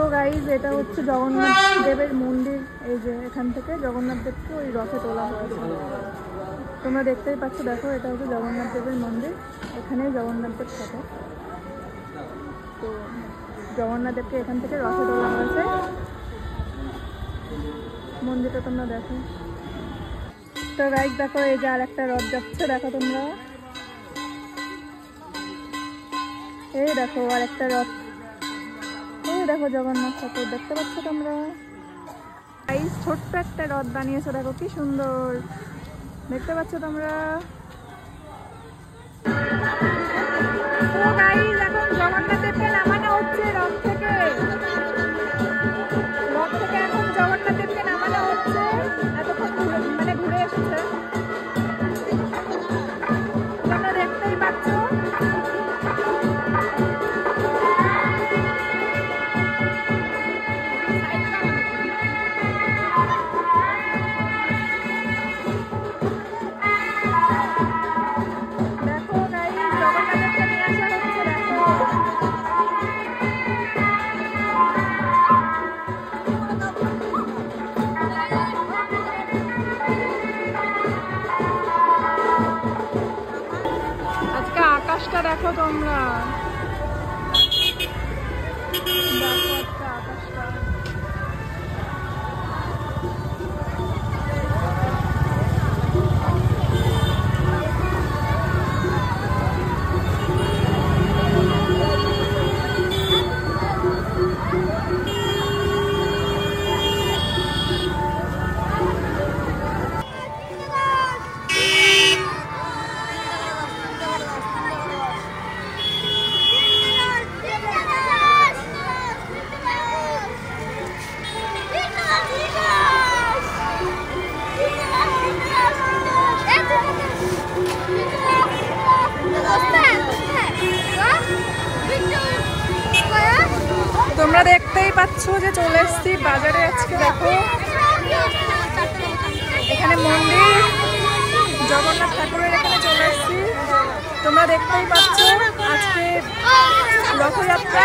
তো গাইজ এটা হচ্ছে জগন্নাথ দেবের মন্দির। এই যে এখান থেকে জগন্নাথ দেবকে ওই রথে তোলা হয়েছে, তোমরা দেখতেই পাচ্ছ। দেখো এটা হচ্ছে জগন্নাথ দেবের মন্দির, এখানেই জগন্নাথ দেব থাকে। তো জগন্নাথ দেবকে এখান থেকে রথে তোলা হয়েছে, মন্দিরটা তোমরা দেখো। তো গাইজ দেখো এই যে আর একটা রথ যাচ্ছে, দেখো তোমরা, এই দেখো আর একটা রথ, এই দেখো জগন্নাথ ঠাকুর দেখতে পাচ্ছ তোমরা। গাইজ ছোট্ট একটা রথ বানিয়েছে, দেখো কি সুন্দর দেখতে পাচ্ছ তোমরা। তো গাইজ এখন জগন্নাথ দেবকে নামানো হচ্ছে রথ থেকে, এখন জগন্নাথ দেবকে নামানো হচ্ছে। এতক্ষণ মানে ঘুরে এসেছে, তোমরা দেখতেই পাচ্ছ। আকাশটা দেখো তোমরা, দেখো আকাশটা। তোমরা দেখতেই পাচ্ছ যে চলে এসছি বাজারে আজকে। দেখো এখানে মন্দির জগন্নাথ ঠাকুরের, এখানে চলে এসছি। তোমরা দেখতেই পাচ্ছ আজকে রথযাত্রা।